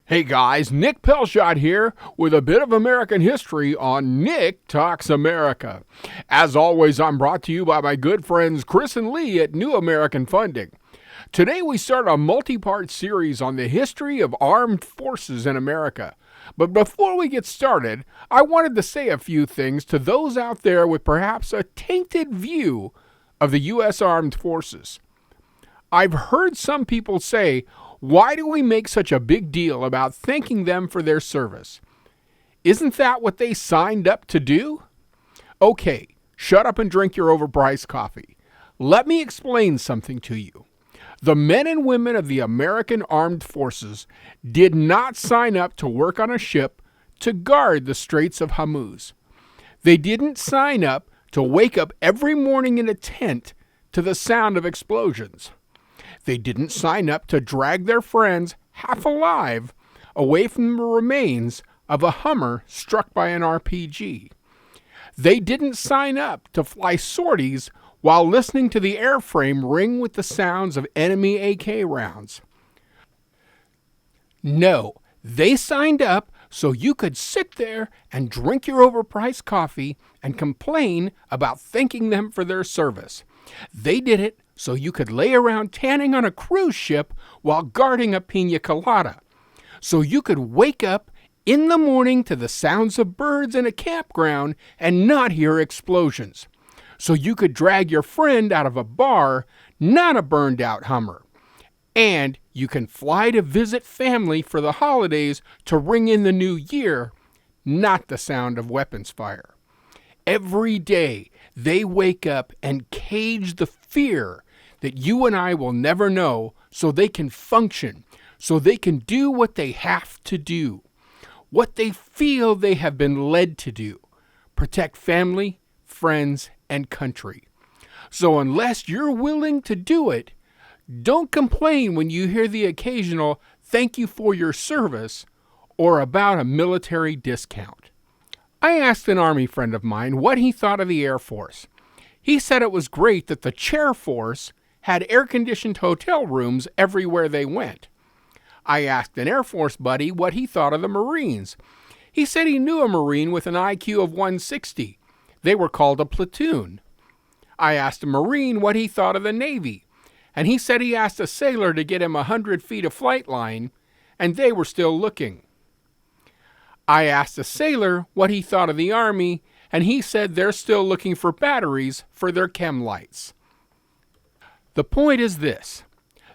Hey guys, Nick Pelshot here with a bit of American history on Nick Talks America. As always, I'm brought to you by my good friends Chris and Lee at New American Funding. Today we start a multi-part series on the history of armed forces in America. But before we get started, I wanted to say a few things to those out there with perhaps a tainted view of the U.S. Armed Forces. I've heard some people say, why do we make such a big deal about thanking them for their service? Isn't that what they signed up to do? Okay, shut up and drink your overpriced coffee. Let me explain something to you. The men and women of the American Armed Forces did not sign up to work on a ship to guard the Straits of Hormuz. They didn't sign up to wake up every morning in a tent to the sound of explosions. They didn't sign up to drag their friends, half alive, away from the remains of a Hummer struck by an RPG. They didn't sign up to fly sorties while listening to the airframe ring with the sounds of enemy AK rounds. No, they signed up so you could sit there and drink your overpriced coffee and complain about thanking them for their service. They did it so you could lay around tanning on a cruise ship while guarding a pina colada. So you could wake up in the morning to the sounds of birds in a campground and not hear explosions. So you could drag your friend out of a bar, not a burned out Hummer. And you can fly to visit family for the holidays to ring in the new year, not the sound of weapons fire. Every day they wake up and cage the fear that you and I will never know so they can function, so they can do what they have to do, what they feel they have been led to do, protect family, friends, and country. So unless you're willing to do it, don't complain when you hear the occasional "thank you for your service" or about a military discount. I asked an Army friend of mine what he thought of the Air Force. He said it was great that the Chair Force had air-conditioned hotel rooms everywhere they went. I asked an Air Force buddy what he thought of the Marines. He said he knew a Marine with an IQ of 160. They were called a platoon. I asked a Marine what he thought of the Navy, and he said he asked a sailor to get him 100 feet of flight line, and they were still looking. I asked a sailor what he thought of the Army, and he said they're still looking for batteries for their chem lights. The point is this: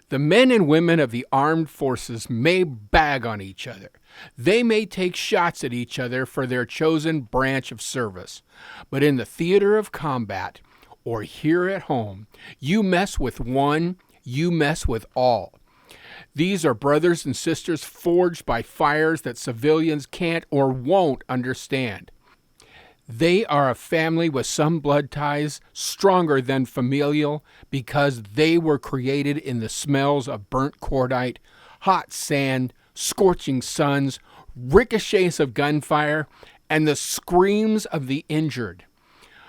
the men and women of the armed forces may bag on each other. They may take shots at each other for their chosen branch of service. But in the theater of combat, or here at home, you mess with one, you mess with all. These are brothers and sisters forged by fires that civilians can't or won't understand. They are a family with some blood ties stronger than familial because they were created in the smells of burnt cordite, hot sand, scorching suns, ricochets of gunfire, and the screams of the injured.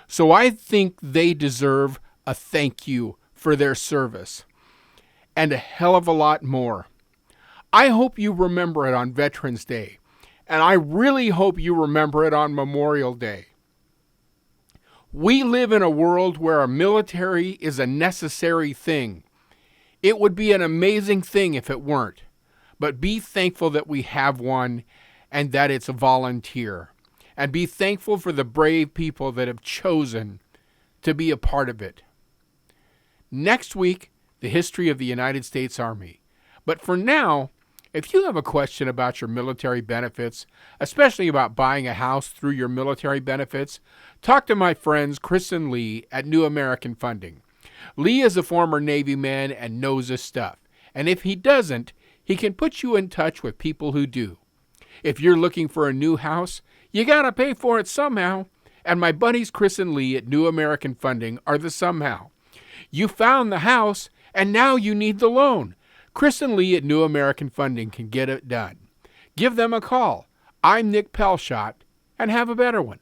So I think they deserve a thank you for their service, and a hell of a lot more. I hope you remember it on Veterans Day, and I really hope you remember it on Memorial Day. We live in a world where our military is a necessary thing. It would be an amazing thing if it weren't, but be thankful that we have one and that it's a volunteer. And be thankful for the brave people that have chosen to be a part of it. Next week, the history of the United States Army. But for now, if you have a question about your military benefits, especially about buying a house through your military benefits, talk to my friends Chris and Lee at New American Funding. Lee is a former Navy man and knows his stuff. And if he doesn't, he can put you in touch with people who do. If you're looking for a new house, you gotta pay for it somehow. And my buddies Chris and Lee at New American Funding are the somehow. You found the house, and now you need the loan. Chris and Lee at New American Funding can get it done. Give them a call. I'm Nick Pelshot, and have a better one.